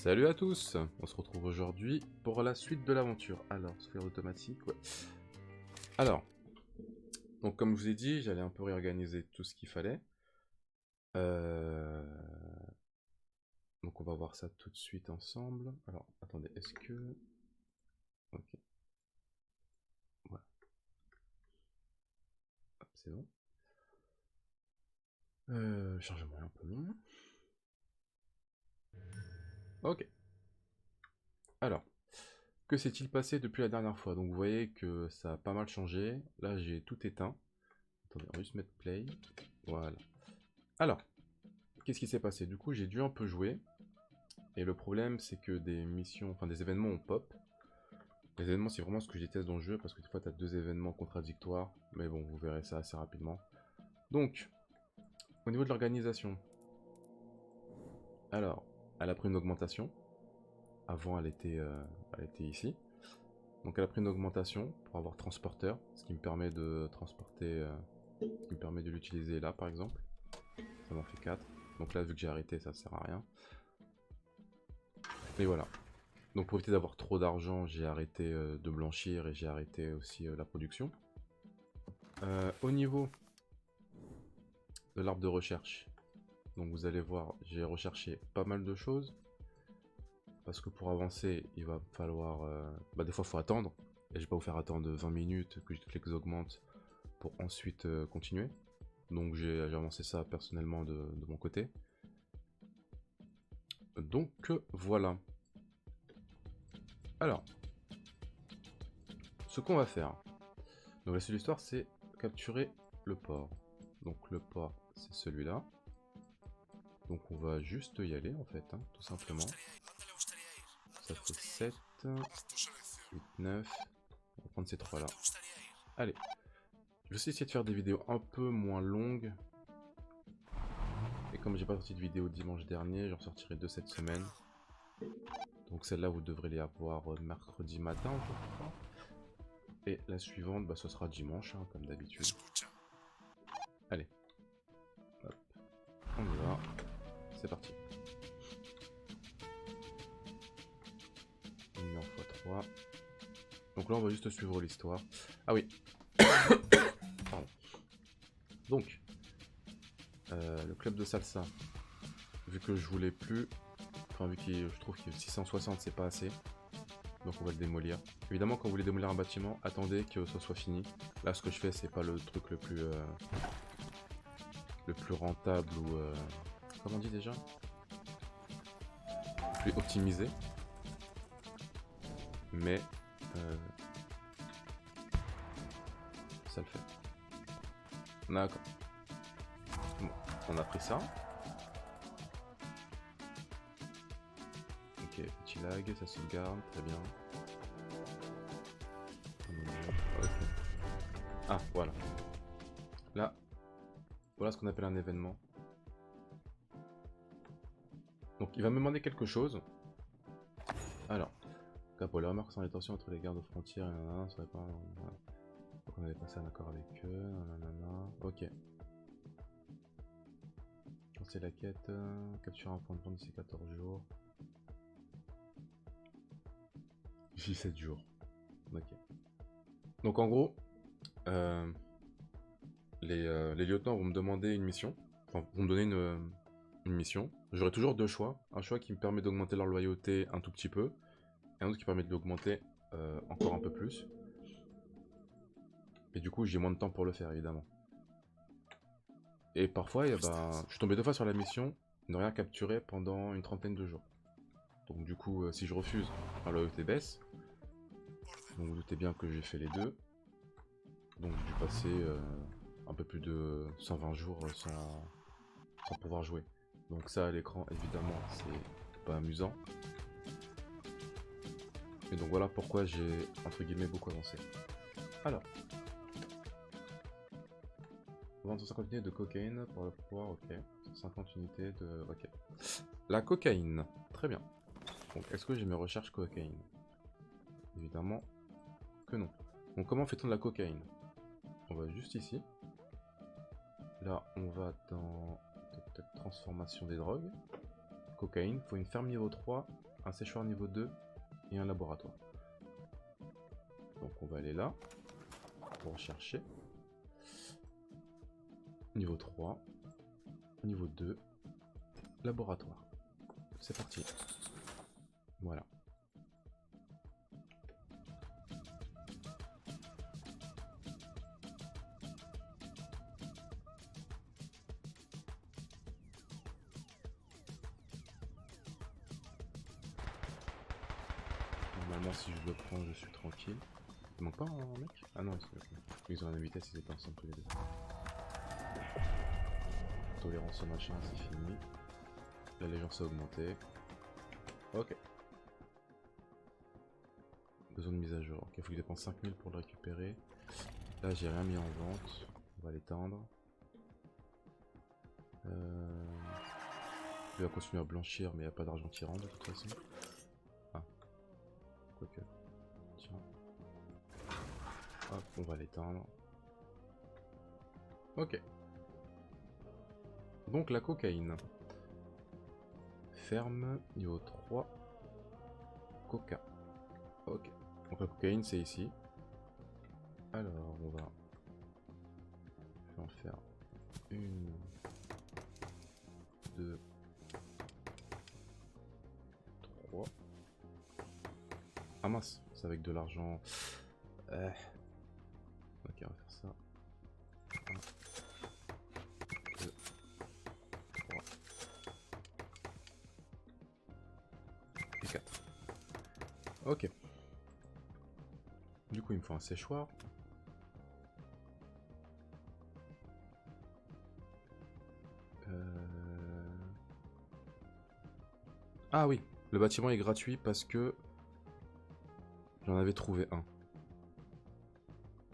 Salut à tous, on se retrouve aujourd'hui pour la suite de l'aventure. Alors, sphère automatique, ouais. Alors, donc comme je vous ai dit, j'allais un peu réorganiser tout ce qu'il fallait. Euh, Donc on va voir ça tout de suite ensemble. Alors, attendez, est-ce que... Ok, voilà, hop, c'est bon. Chargement est un peu long. Ok, alors, que s'est-il passé depuis la dernière fois? Donc vous voyez que ça a pas mal changé. Là, j'ai tout éteint. Attendez, on va juste mettre play. Voilà. Alors, qu'est-ce qui s'est passé? Du coup, j'ai dû un peu jouer. Et le problème, c'est que des missions, enfin des événements ont pop. Les événements, c'est vraiment ce que je déteste dans le jeu, parce que des fois, tu as deux événements contradictoires. Mais bon, vous verrez ça assez rapidement. Donc, au niveau de l'organisation. Alors, elle a pris une augmentation. Avant, elle était ici. Donc, elle a pris une augmentation pour avoir transporteur, ce qui me permet de transporter, ce qui me permet de l'utiliser là, par exemple. Ça m'en fait 4. Donc là, vu que j'ai arrêté, ça sert à rien. Mais voilà. Donc pour éviter d'avoir trop d'argent, j'ai arrêté de blanchir et j'ai arrêté aussi la production. Au niveau de l'arbre de recherche, donc vous allez voir, j'ai recherché pas mal de choses. Parce que pour avancer, il va falloir... des fois, il faut attendre. Et je vais pas vous faire attendre 20 minutes que toutes les augmentent pour ensuite continuer. Donc j'ai avancé ça personnellement de mon côté. Donc voilà. Alors, ce qu'on va faire. Donc la seule histoire, c'est capturer le port. Donc le port, c'est celui-là. Donc on va juste y aller en fait, hein, tout simplement. Ça fait 7, 8, 9. On va prendre ces trois là. Allez. Je vais aussi essayer de faire des vidéos un peu moins longues. Et comme j'ai pas sorti de vidéo dimanche dernier, j'en sortirai deux cette semaine. Donc celle-là, vous devrez les avoir mercredi matin, je crois. Et la suivante, ce sera dimanche, hein, comme d'habitude. Allez. Hop. On y va. C'est parti. On met en x3. Donc là, on va juste suivre l'histoire. Ah oui. Pardon. Donc, le club de salsa, vu que je voulais plus, enfin vu que je trouve que 660 c'est pas assez, donc on va le démolir. Évidemment, quand vous voulez démolir un bâtiment, attendez que ça soit fini. Là, ce que je fais, c'est pas le truc le plus rentable ou comment on dit déjà, le plus optimisé, mais ça le fait. D'accord. Bon, on a pris ça. Ok, petit lag, ça sauvegarde, très bien. Ok. Ah, voilà. Là, voilà ce qu'on appelle un événement. Donc, il va me demander quelque chose. Alors, pour les remarques sans les tensions entre les gardes aux frontières, ça serait pas. Donc, on avait passé un accord avec eux, nanana. Ok. C'est la quête, capturer un point de vente d'ici 14 jours. D'ici 7 jours. Ok. Donc en gros, les lieutenants vont me demander une mission. Enfin, vont me donner une mission. J'aurai toujours deux choix. Un choix qui me permet d'augmenter leur loyauté un tout petit peu. Et un autre qui permet de l'augmenter encore un peu plus. Et du coup, j'ai moins de temps pour le faire, évidemment. Et parfois, je suis tombé deux fois sur la mission, ne rien capturer pendant une trentaine de jours. Donc du coup, si je refuse, la loyauté baisse. Donc vous doutez bien que j'ai fait les deux. Donc j'ai dû passer un peu plus de 120 jours sans pouvoir jouer. Donc ça à l'écran, évidemment, c'est pas amusant. Et donc voilà pourquoi j'ai, entre guillemets, beaucoup avancé. Alors. Vendre 150 unités de cocaïne pour le pouvoir, ok. 150 unités de... ok. La cocaïne, très bien. Donc est-ce que j'ai mes recherches cocaïne? Évidemment que non. Donc comment fait-on de la cocaïne? On va juste ici. Là, on va dans transformation des drogues. Cocaïne, faut une ferme niveau 3 un séchoir niveau 2 et un laboratoire. Donc on va aller là pour rechercher. Niveau 3, niveau 2, laboratoire. C'est parti. Voilà. Normalement, si je le prends, je suis tranquille. Il manque pas un mec? Ah non, ils ont la vitesse, ils étaient ensemble tous les deux. Tolérance au machin, c'est fini. L'allégeance a augmenté. Ok. Besoin de mise à jour. Ok, il faut que je dépense 5000 pour le récupérer. Là, j'ai rien mis en vente. On va l'éteindre. Il va continuer à blanchir, mais il n'y a pas d'argent qui rentre de toute façon. Ah. Quoique. Tiens. Hop, on va l'éteindre. Ok. Donc la cocaïne. Ferme, niveau 3. Coca. Ok. Donc la cocaïne c'est ici. Alors on va en faire une, 2, 3. Ah mince, c'est avec de l'argent. Ok, on va faire ça. 1, 2, 3 et 4. Ok. Du coup, il me faut un séchoir. Ah oui, le bâtiment est gratuit parce que j'en avais trouvé un.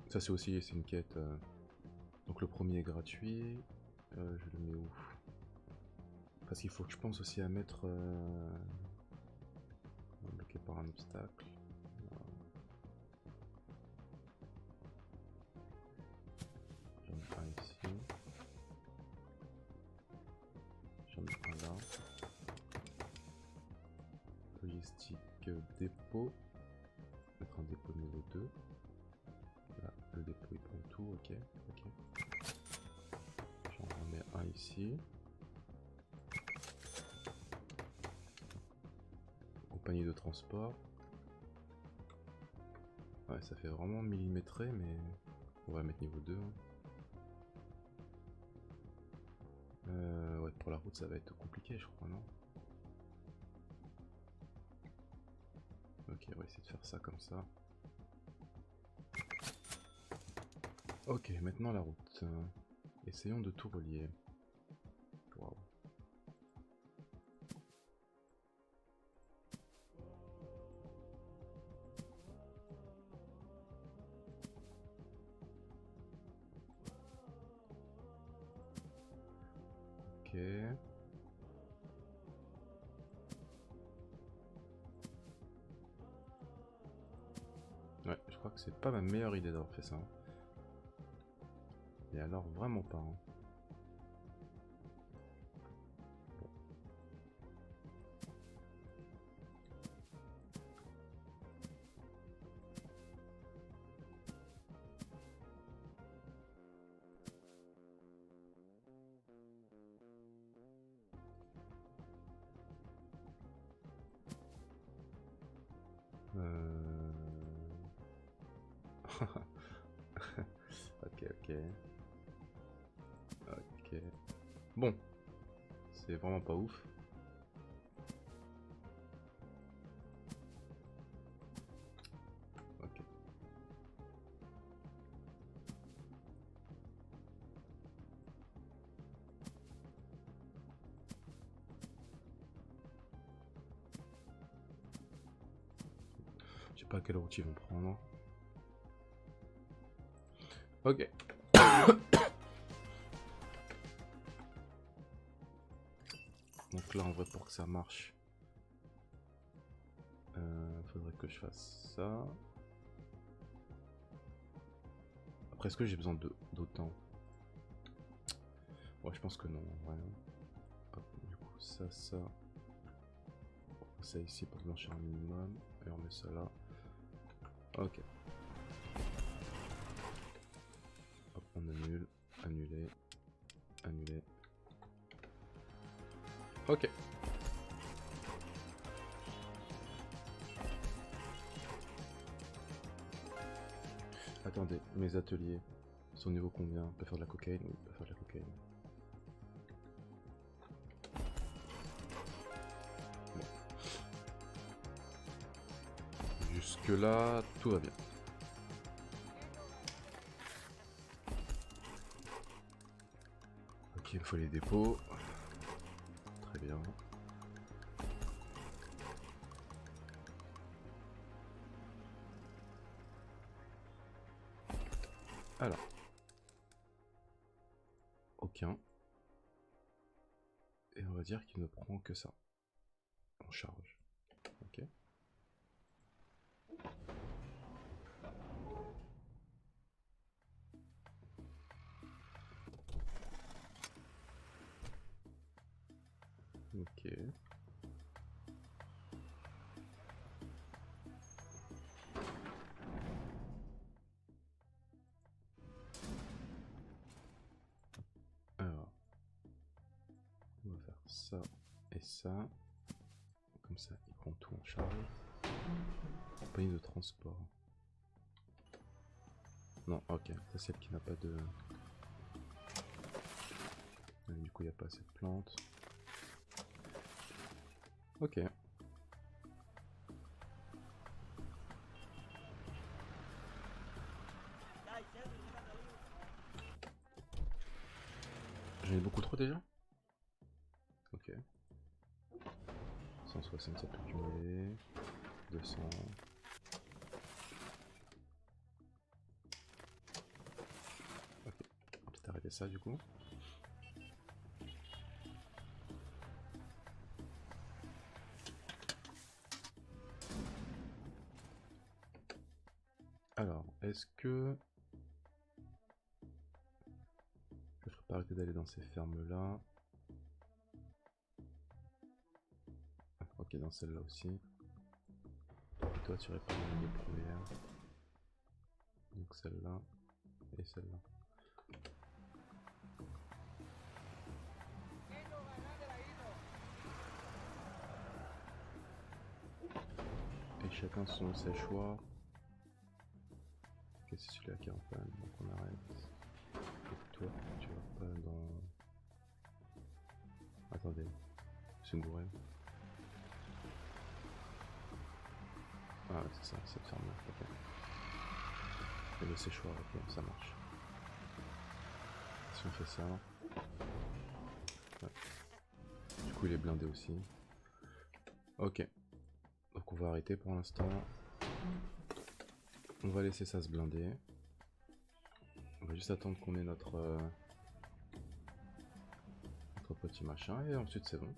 Ça c'est aussi une quête. Donc le premier est gratuit. Je le mets où? Parce qu'il faut que je pense aussi à mettre... bloqué par un obstacle. J'en mets un ici. J'en mets un là. Logistique dépôt. Mettre un dépôt niveau 2. Là, le dépôt il prend tout, ok. J'en remets un ici. Compagnie de transport. Ouais, ça fait vraiment millimétré, mais on va mettre niveau 2. Hein. Ouais, pour la route ça va être compliqué, je crois, non? Ok, on va essayer de faire ça comme ça. Ok, maintenant la route. Essayons de tout relier. Waouh. Ok. Ouais, je crois que c'est pas ma meilleure idée d'avoir fait ça. Hein. Et alors vraiment pas. Hein. Ok. Ok. Bon. C'est vraiment pas ouf. Ok. Je sais pas quelle route ils vont prendre. Ok. Donc là en vrai pour que ça marche, faudrait que je fasse ça. Après est-ce que j'ai besoin d'autant? Ouais je pense que non. Ouais. Hop, du coup ça. Ça ici pour blanchir un minimum. Et on met ça là. Ok. Hop, on annule. Annuler. Annuler. Ok. Attendez, mes ateliers. Son niveau combien? On peut faire de la cocaïne? Oui, on peut faire de la cocaïne. Bon. Jusque là, tout va bien. Ok, il me faut les dépôts. Très bien. Alors. Aucun. Et on va dire qu'il ne prend que ça. On charge. Ok. Ok. Alors. On va faire ça et ça. Comme ça, il prend tout en charge. Compagnie de transport. Non, ok. C'est celle qui n'a pas de... Du coup, il n'y a pas assez de plantes. Ok. J'en ai beaucoup trop déjà? Ok. 167 accumulés. 200. Ok. On va peut-être arrêter ça du coup. Alors, est-ce que... Je ne ferais pas arrêter d'aller dans ces fermes-là. Ah, ok, dans celle-là aussi. Toi, tu répares les deux premières. Donc celle-là et celle-là. Et chacun son séchoir. Ok, c'est celui-là qui est en panne, donc on arrête. Et toi, tu vas pas dans... Attendez, c'est bourré. Ah ouais, c'est ça, cette ferme-là, ok. Et le séchoir, ok, ça marche. Si on fait ça... Ouais. Du coup, il est blindé aussi. Ok. Donc on va arrêter pour l'instant. On va laisser ça se blinder. On va juste attendre qu'on ait notre petit machin et ensuite c'est bon.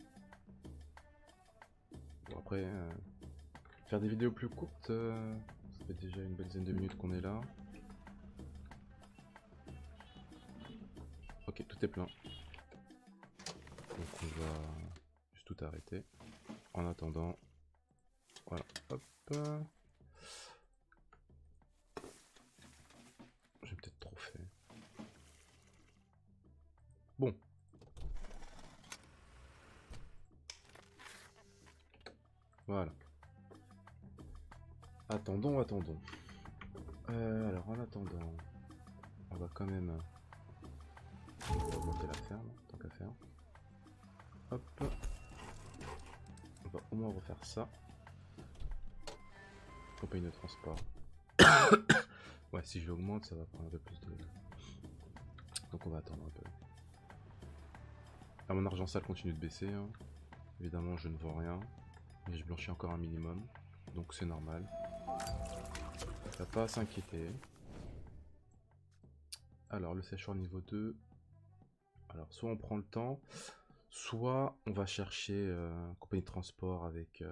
Bon après, faire des vidéos plus courtes, ça fait déjà une belle dizaine de minutes qu'on est là. Ok, tout est plein. Donc on va juste tout arrêter. En attendant, voilà, hop. J'ai peut-être trop fait. Bon. Voilà. Attendons, attendons. Alors en attendant, on va quand même augmenter la ferme, tant qu'à faire. Hop. On va au moins refaire ça. Compagnie de transport. Ouais, si je l'augmente, ça va prendre un peu plus de... Donc on va attendre un peu. Ah, mon argent sale continue de baisser. Hein. Évidemment, je ne vends rien. Mais je blanchis encore un minimum. Donc c'est normal. Il n'y a pas à s'inquiéter. Alors, le séchoir niveau 2. Alors, soit on prend le temps, soit on va chercher compagnie de transport avec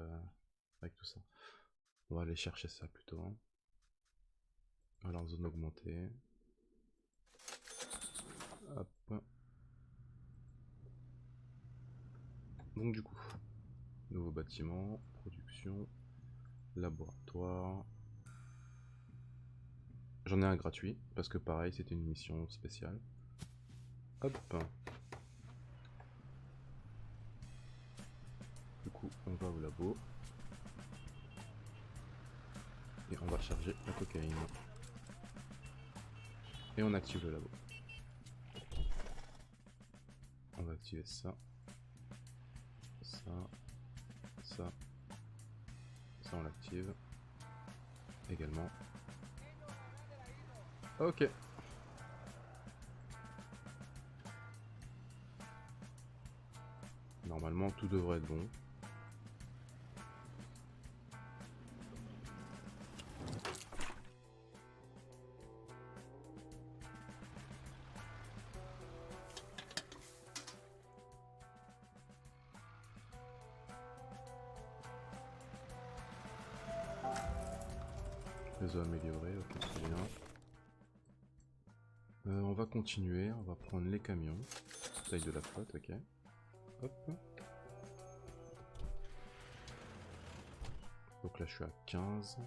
tout ça. On va aller chercher ça plutôt. Hein. Voilà, en zone augmentée. Hop. Donc du coup, Nouveau bâtiment, production, laboratoire. J'en ai un gratuit, parce que pareil, c'était une mission spéciale. Hop. Du coup, on va au labo. Et on va charger la cocaïne. Et on active le labo. On va activer ça. Ça. Ça. Ça, on l'active. Également. Ok. Normalement, tout devrait être bon. Réseau amélioré, ok, très bien. On va continuer, on va prendre les camions. Taille de la flotte, ok. Hop. Donc là je suis à 15.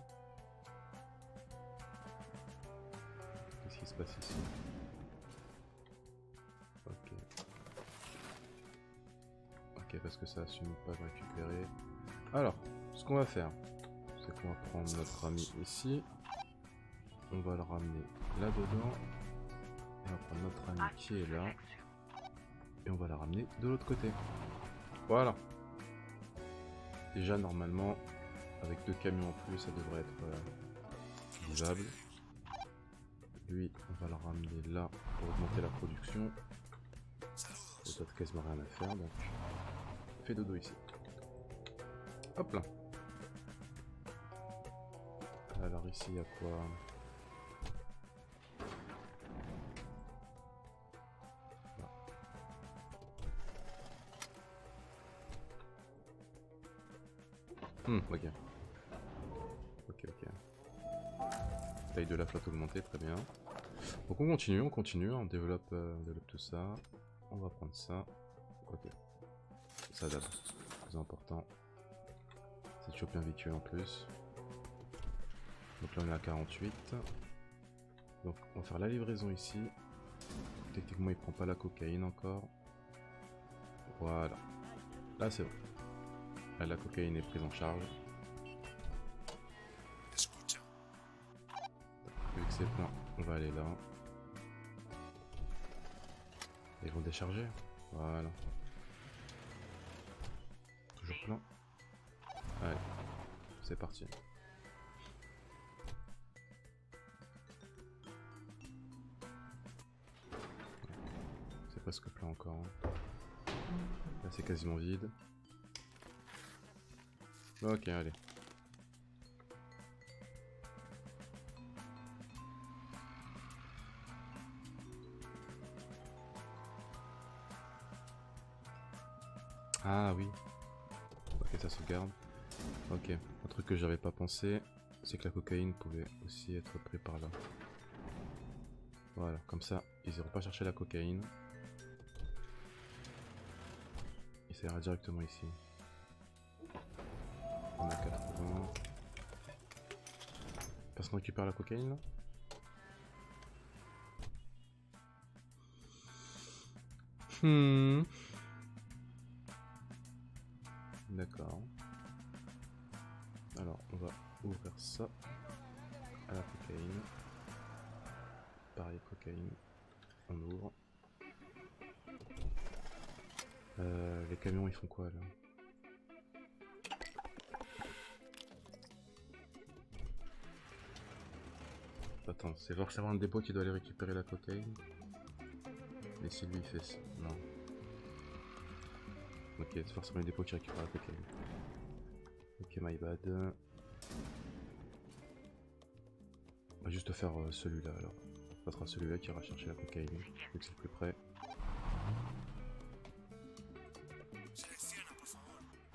Qu'est-ce qui se passe ici? Ok. Ok, parce que ça assume pas de récupérer. Alors, ce qu'on va faire, c'est qu'on va prendre notre ami ici. On va le ramener là-dedans. Et on va prendre notre ami qui est là. Et on va la ramener de l'autre côté. Voilà. Déjà normalement, avec 2 camions en plus, ça devrait être vivable. Lui, on va le ramener là pour augmenter la production. Il n'y a quasiment rien à faire, donc fais dodo ici. Hop là. Alors ici, il y a quoi? Ok. Ok. Taille de la flotte augmentée, très bien. Donc on continue, on développe tout ça. On va prendre ça. Ok. Ça d'abord. Plus important. C'est de choper un véhicule en plus. Donc là on est à 48. Donc on va faire la livraison ici. Techniquement il prend pas la cocaïne encore. Voilà. Là c'est bon. Là la cocaïne est prise en charge. Vu que c'est plein, on va aller là. Ils vont décharger. Voilà. Toujours plein. Allez. C'est parti. C'est presque plein encore. Là c'est quasiment vide. Ok, allez. Ah oui. Ok, ça sauvegarde. Ok, un truc que j'avais pas pensé, c'est que la cocaïne pouvait aussi être prise par là. Voilà, comme ça, ils iront pas chercher la cocaïne. Et ça ira directement ici. On a 80. Personne récupère la cocaïne là? D'accord. Alors, on va ouvrir ça à la cocaïne. Pareil, cocaïne. On ouvre. Les camions, ils font quoi là? Attends, c'est forcément un dépôt qui doit aller récupérer la cocaïne. Mais si lui il fait ça, non. Ok, c'est forcément le dépôt qui récupère la cocaïne. Ok, my bad. On va juste faire celui-là alors. Ça sera celui-là qui ira chercher la cocaïne, vu que c'est le plus près.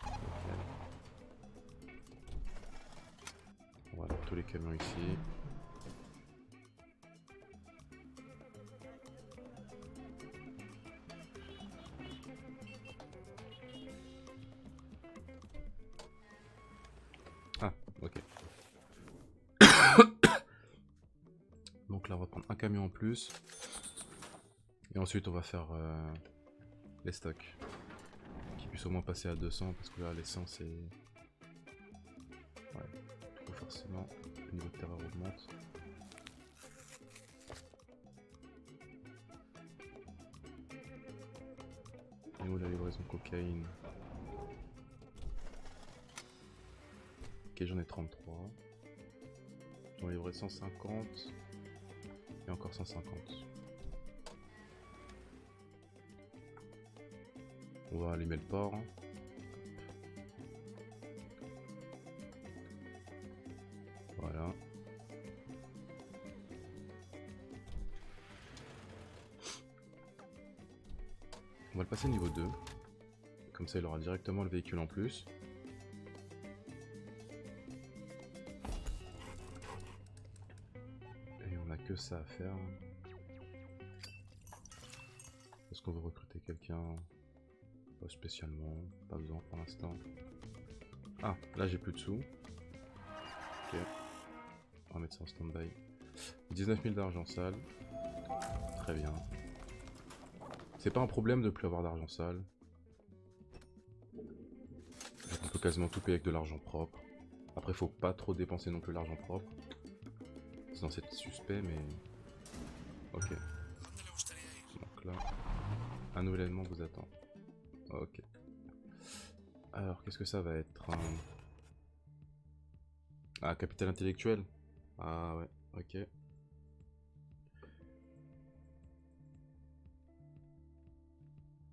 Okay. Voilà, tous les camions ici. Ok. Donc là, on va prendre un camion en plus. Et ensuite, on va faire les stocks. Qui puissent au moins passer à 200 parce que là, l'essence est... Ouais, trop forcément. Le niveau de terreur augmente. Et où la livraison de cocaïne? Ok, j'en ai 33. J'en ai livré 150. Et encore 150. On va allumer le port. Hein. Voilà. On va le passer niveau 2. Comme ça, il aura directement le véhicule en plus. Et on n'a que ça à faire. Est-ce qu'on veut recruter quelqu'un? Pas spécialement. Pas besoin pour l'instant. Ah, là j'ai plus de sous. Ok. On va mettre ça en stand-by. 19 000 d'argent sale. Très bien. C'est pas un problème de plus avoir d'argent sale. On peut quasiment tout payer avec de l'argent propre. Après, faut pas trop dépenser non plus l'argent propre. C'est censé être suspect, mais... Ok. Donc là, un nouvel élément vous attend. Ok. Alors, qu'est-ce que ça va être? Ah, capital intellectuel. Ah ouais, ok.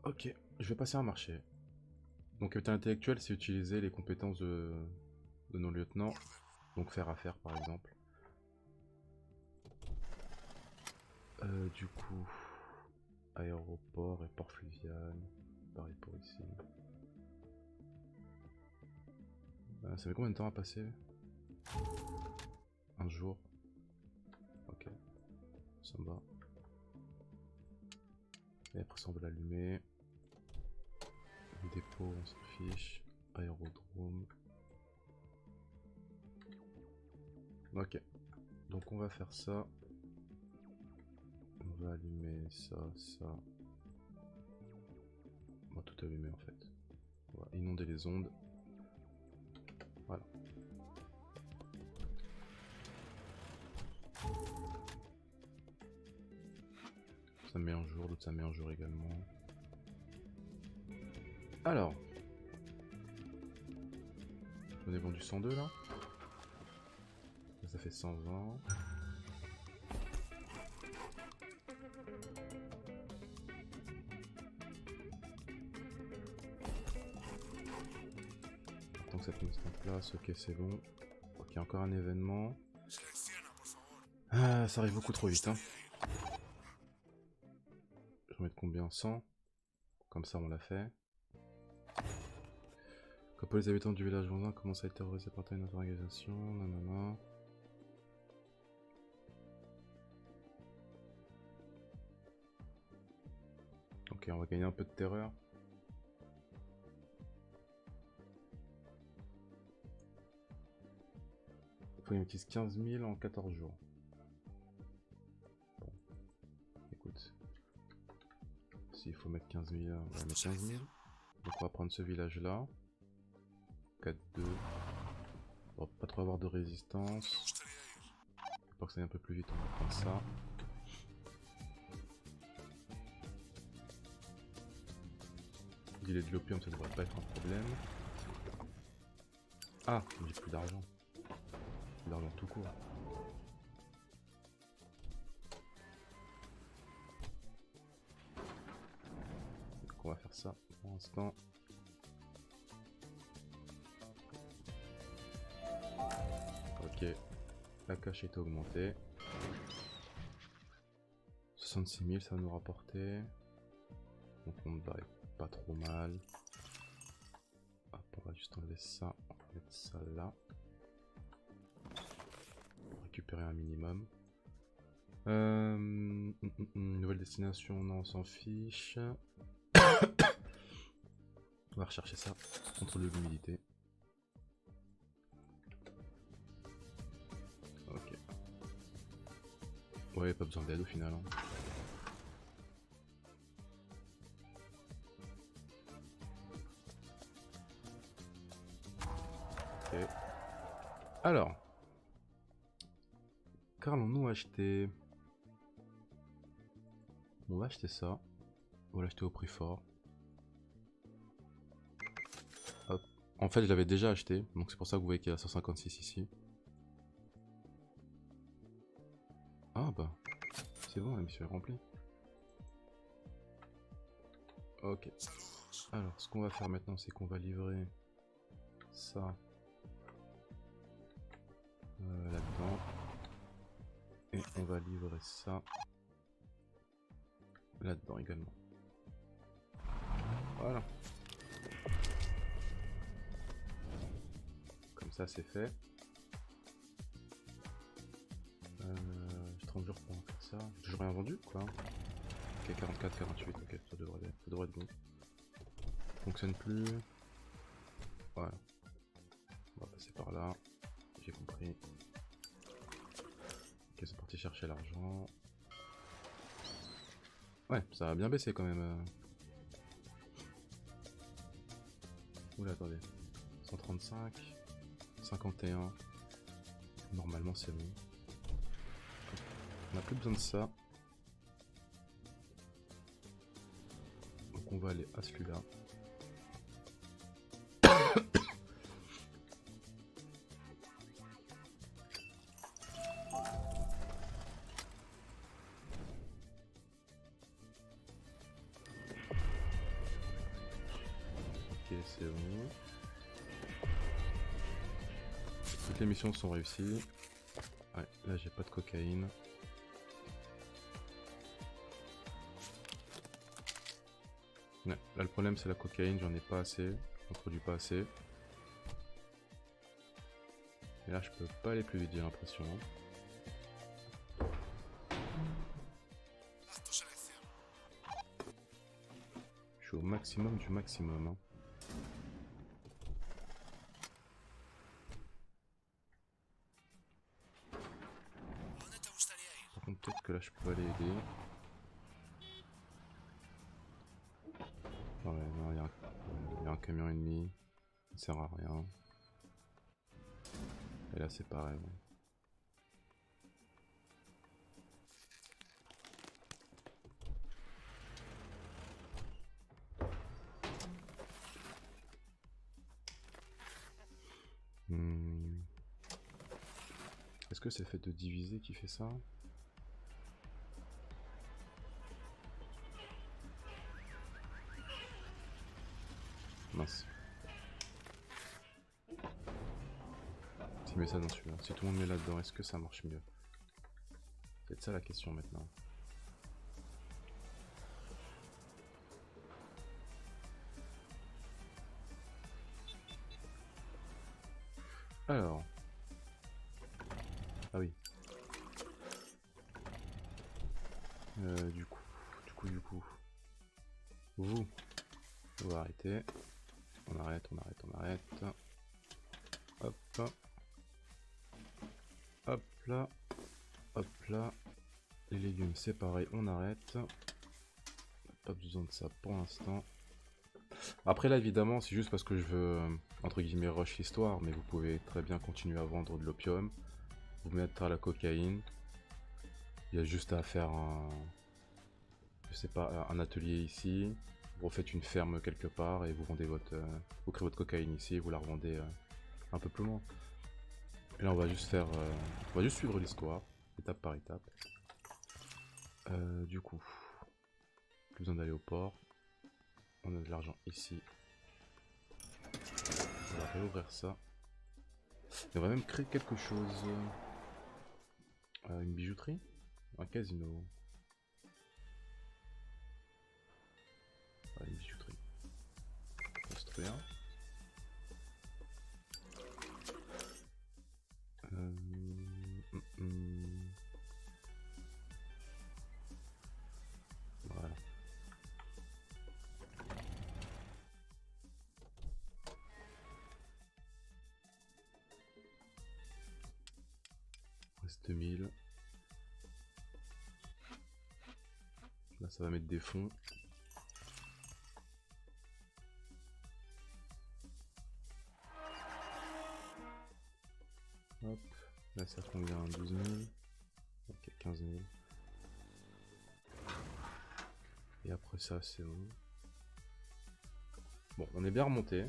Ok, je vais passer un marché. Donc capital intellectuel, c'est utiliser les compétences de nos lieutenants. Donc faire affaire par exemple. Du coup, aéroport et port fluvial. Pareil pour ici. Ça fait combien de temps à passer? Un jour. Ok, ça me va. Et après ça on va l'allumer. Dépôt, on s'en fiche. Aérodrome. Ok, donc on va faire ça. On va allumer ça, ça. On va tout allumer en fait. On va inonder les ondes. Voilà. Ça met un jour, d'autres ça met un jour également. Alors. On est vendu 102 là. Ça fait 120. Tant que ça peut se mettre en place, ok c'est bon. Ok, encore un événement. Ah, ça arrive beaucoup trop vite hein. Je vais mettre combien? 100. Comme ça on l'a fait. Quand les habitants du village voisin commencent à être terrorisés par une autre organisation, nanana. Ok, on va gagner un peu de terreur. Il faut qu'ils utilise 15 000 en 14 jours. Bon, écoute. S'il faut mettre 15 000, on va mettre 15 000. Donc on va prendre ce village là. 4-2. On va pas trop avoir de résistance. Pour que ça aille un peu plus vite, on va prendre ça. Il est de l'opium, ça devrait pas être un problème. Ah, j'ai plus d'argent. Plus d'argent tout court. Donc on va faire ça pour l'instant. Ok, la cache est augmentée. 66 000 ça va nous rapporter. Donc on ne va pas trop mal. Hop, on va juste enlever ça, on va mettre ça là. Pour récupérer un minimum. Nouvelle destination, non on s'en fiche. On va rechercher ça. Contrôle de l'humidité. Ouais, pas besoin d'aide au final. Hein. Ok. Alors. Qu'allons-nous acheter? On va acheter ça. On va l'acheter au prix fort. Hop. En fait, je l'avais déjà acheté. Donc c'est pour ça que vous voyez qu'il y a 156 ici. Ah bah. C'est bon, la mission est remplie. Ok. Alors, ce qu'on va faire maintenant, c'est qu'on va livrer ça là-dedans. Et on va livrer ça là-dedans également. Voilà. Comme ça, c'est fait. J'ai 30 jours pour en faire ça. J'ai toujours rien vendu, quoi. Ok, 44, 48, ok, ça devrait être bon. Fonctionne plus. Voilà. On va passer par là. J'ai compris. Ok, c'est parti chercher l'argent. Ouais, ça a bien baissé quand même. Oula, attendez. 135, 51. Normalement, c'est bon. On n'a plus besoin de ça. Donc on va aller à celui-là. Ok, c'est bon. Toutes les missions sont réussies. Ouais, là j'ai pas de cocaïne. Ouais, là le problème c'est la cocaïne, j'en ai pas assez. J'en produis pas assez. Et là je peux pas aller plus vite, j'ai l'impression. Je suis au maximum du maximum. Hein. Par contre peut-être que là je peux aller aider. Ouais, non, il y a un camion ennemi. Ça sert à rien. Et là c'est pareil. Est-ce que c'est le fait de diviser qui fait ça? Mince. Si met ça dans celui-là, si tout le monde met là-dedans, est-ce que ça marche mieux? C'est peut-être ça la question maintenant. Alors. Ah oui. Du coup. Vous. On va arrêter. On arrête. Hop. Hop là. Hop là. Les légumes, c'est pareil, on arrête. Pas besoin de ça pour l'instant. Après là, évidemment, c'est juste parce que je veux, entre guillemets, rush l'histoire, mais vous pouvez très bien continuer à vendre de l'opium. Vous mettre à la cocaïne. Il y a juste à faire un... Je sais pas, un atelier ici. Vous refaites une ferme quelque part et vous vendez votre... vous créez votre cocaïne ici et vous la revendez un peu plus loin. Et là, on va juste faire... on va juste suivre l'histoire, étape par étape. Du coup... Plus besoin d'aller au port. On a de l'argent ici. On va réouvrir ça. Et on va même créer quelque chose. Une bijouterie? Un casino. Une bijouterie. Construire. Voilà. Reste 2000. Là ça va mettre des fonds. Hop, là ça convient à 12 000. Ok, 15 000. Et après ça c'est bon. Bon, on est bien remonté.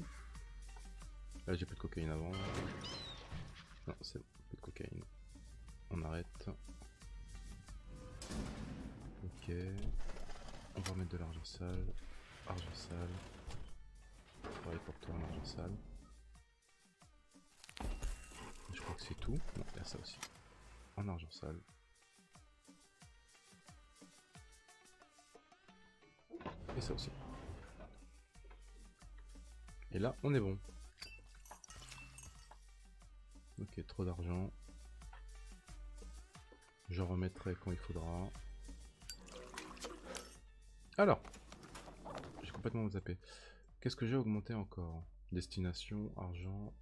Là j'ai plus de cocaïne avant. Non, c'est bon, plus de cocaïne. On arrête. Ok. On va remettre de l'argent sale. Argent sale. Pareil pour toi en argent sale. Je crois que c'est tout. Non, il y a ça aussi. En argent sale. Et ça aussi. Et là, on est bon. Ok, trop d'argent. J'en remettrai quand il faudra. Alors, j'ai complètement zappé. Qu'est-ce que j'ai augmenté encore? Destination, argent.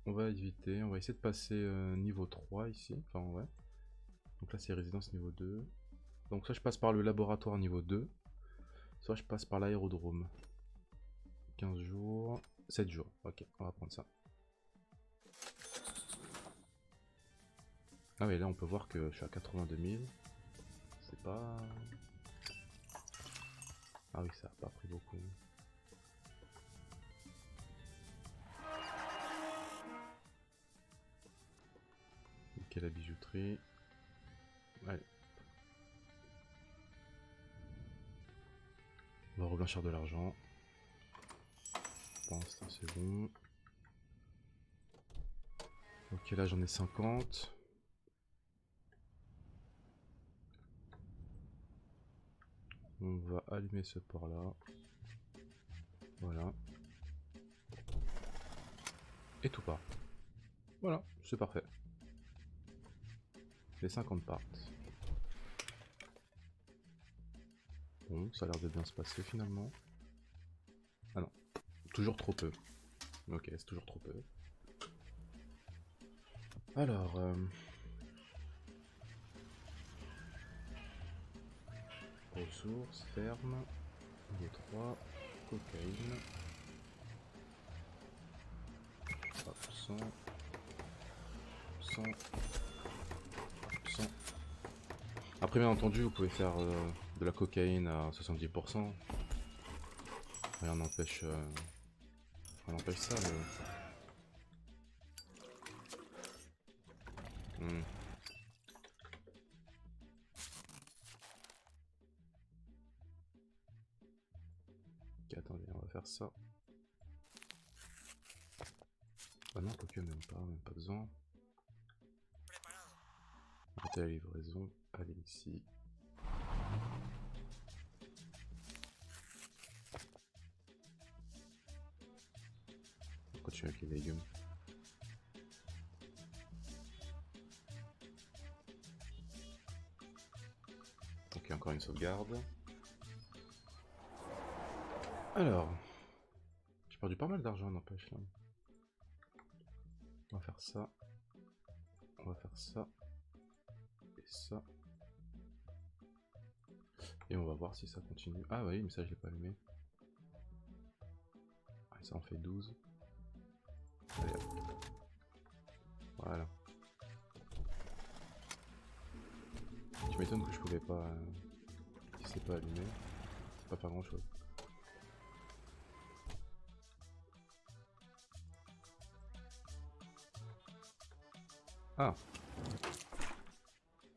On va éviter. On va essayer de passer niveau 3 ici. Enfin, ouais. Donc là, c'est résidence niveau 2. Donc soit je passe par le laboratoire niveau 2. Soit je passe par l'aérodrome. 15 jours. 7 jours. Ok, on va prendre ça. Ah oui, là on peut voir que je suis à 82 000. C'est pas... Ah oui, ça a pas pris beaucoup. Ok, la bijouterie. Allez. On va reblanchir de l'argent. Pour l'instant c'est bon. Ok, là j'en ai 50. On va allumer ce port là. Voilà. Et tout part. Voilà, c'est parfait. Les 50 partent. Bon, ça a l'air de bien se passer finalement. Ah non, toujours trop peu. Ok, c'est toujours trop peu. Alors... ressources, ferme, niveau 3, cocaïne. Hop, 100, 100, 100. Après bien entendu vous pouvez faire de la cocaïne à 70%. Rien n'empêche ça mais... Ok, attendez, on va faire ça. Ah non, quoique même pas besoin. Arrêtez la livraison, allez ici. On continue avec les légumes. Ok, encore une sauvegarde. Alors, j'ai perdu pas mal d'argent, n'empêche là. On va faire ça. On va faire ça. Et ça. Et on va voir si ça continue. Ah oui, mais ça je l'ai pas allumé. Ah, ça en fait 12. Allez, hop. Voilà. Tu m'étonnes que je pouvais pas... si c'est pas allumé, pas faire grand chose. Ah,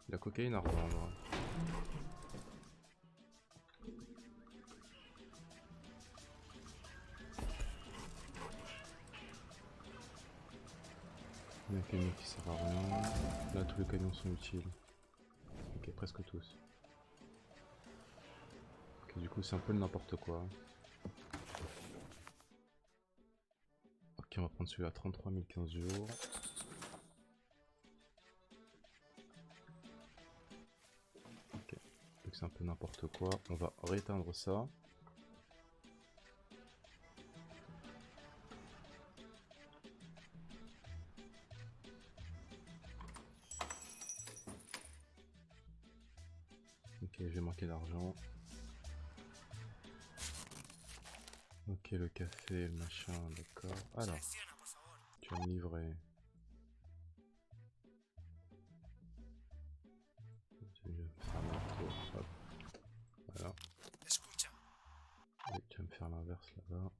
la cocaïne à revendre. Il y a un camion qui sert à rien. Là, tous les camions sont utiles. Ok, presque tous. Ok, du coup, c'est un peu n'importe quoi. Ok, on va prendre celui-là, 33 000 15 jours. Ok, donc c'est un peu n'importe quoi. On va rééteindre ça. Ok, j'ai manqué d'argent. Ok, le café, le machin, d'accord. Alors, tu vas me livrer. Je vais faire l'inverse, hop. Voilà. Et tu vas me faire l'inverse là-bas.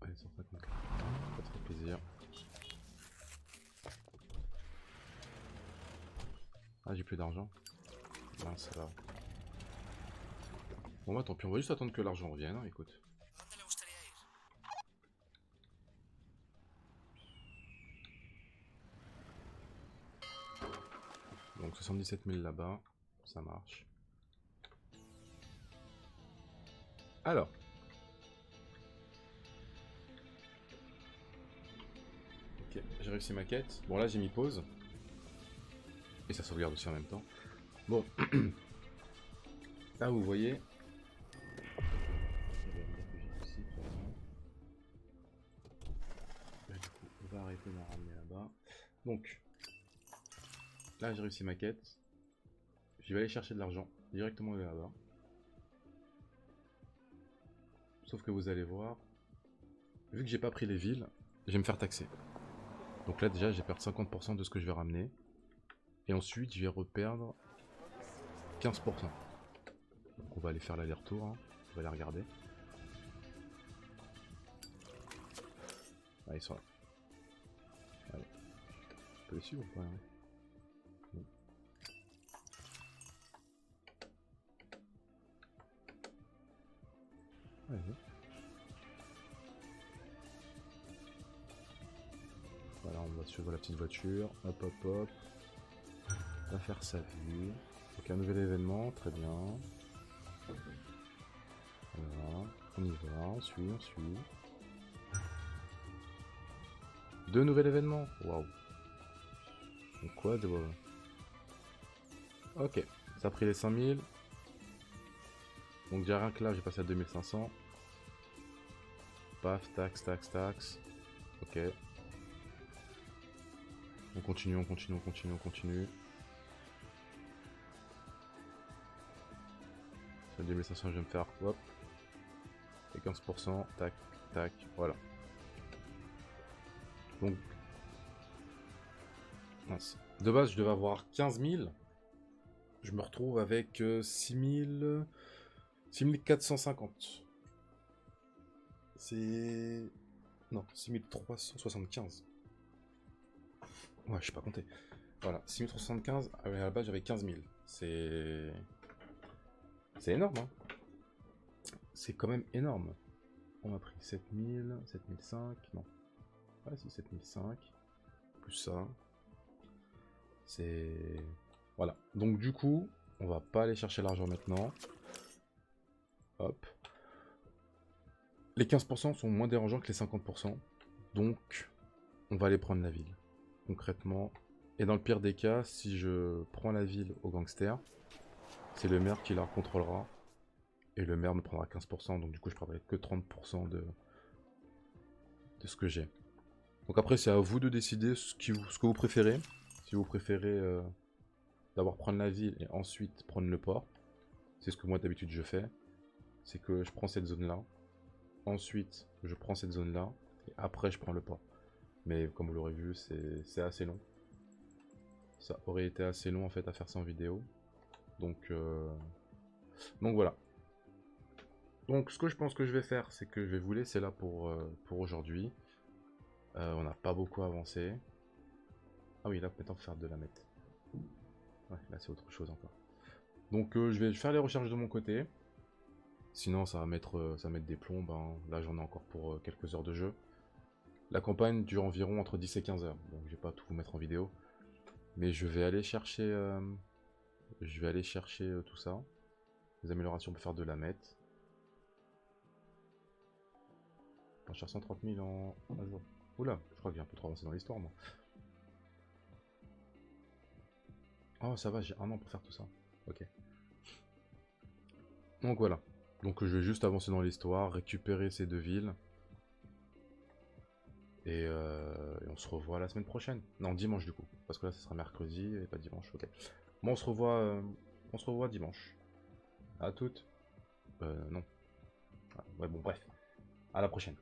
Allez, 154. Ça te fait plaisir. Ah, j'ai plus d'argent. Mince, ça va. Bon, bah tant pis, on va juste attendre que l'argent revienne, hein, écoute. Donc 77 000 là-bas, ça marche. Alors. Ok, j'ai réussi ma quête. Bon là j'ai mis pause. Et ça sauvegarde aussi en même temps. Bon. Là vous voyez. Là, du coup, on va arrêter d'en ramener là-bas. Donc. Là j'ai réussi ma quête. Je vais aller chercher de l'argent directement là-bas. Sauf que vous allez voir, vu que j'ai pas pris les villes, je vais me faire taxer. Donc là déjà, je vais perdre 50% de ce que je vais ramener. Et ensuite, je vais reperdre 15%. Donc on va aller faire l'aller-retour, hein. On va aller regarder. Ah, ils sont là. Allez. On peut les suivre ou pas, hein? Bon. Allez. Voilà, on va suivre la petite voiture. Hop, hop, hop. On va faire sa vue. Donc un nouvel événement, très bien. Voilà. On y va, on suit, on suit. Deux nouveaux événements. Waouh. Donc quoi de... Ok, ça a pris les 5000. Donc déjà rien que là, j'ai passé à 2500. Paf, tax, tax, tax. Ok. On continue, on continue, on continue, on continue. Sur 2500, je vais me faire, hop. Et 15%, tac, tac, voilà. Donc, mince. De base, je devais avoir 15 000. Je me retrouve avec 6450. C'est... Non, 6375. Ouais, je sais pas compter. Voilà, 6375, à la base j'avais 15 000. C'est énorme, hein. C'est quand même énorme. On a pris 7000, 7005, non. Ouais, si, 7005. Plus ça. C'est... Voilà. Donc du coup, on va pas aller chercher l'argent maintenant. Hop. Les 15% sont moins dérangeants que les 50%. Donc, on va aller prendre la ville. Concrètement. Et dans le pire des cas, si je prends la ville aux gangsters, c'est le maire qui la contrôlera. Et le maire me prendra 15%. Donc du coup, je prendrai que 30% de ce que j'ai. Donc après, c'est à vous de décider ce que vous préférez. Si vous préférez d'abord prendre la ville et ensuite prendre le port. C'est ce que moi d'habitude je fais. C'est que je prends cette zone-là. Ensuite, je prends cette zone-là. Et après, je prends le port. Mais comme vous l'aurez vu, c'est assez long. Ça aurait été assez long en fait à faire ça en vidéo. Donc voilà. Donc ce que je pense que je vais faire, c'est que je vais vous laisser là pour aujourd'hui. On n'a pas beaucoup avancé. Ah oui, là maintenant faut faire de la mettre. Ouais, là c'est autre chose encore. Donc je vais faire les recherches de mon côté. Sinon ça va mettre des plombes, hein. Là j'en ai encore pour quelques heures de jeu. La campagne dure environ entre 10 et 15 heures. Donc je vais pas tout vous mettre en vidéo. Mais je vais aller chercher, tout ça. Les améliorations pour faire de la mette. On cherche 130 000 en un jour. Oula, je crois que j'ai un peu trop avancé dans l'histoire moi. Oh ça va, j'ai un an pour faire tout ça. Ok. Donc voilà. Donc je vais juste avancer dans l'histoire, récupérer ces deux villes. Et on se revoit la semaine prochaine. Non, dimanche du coup. Parce que là, ce sera mercredi et pas dimanche. Ok. Bon, on se revoit dimanche. À toutes. Non. Ah, ouais, bon, bref. À la prochaine.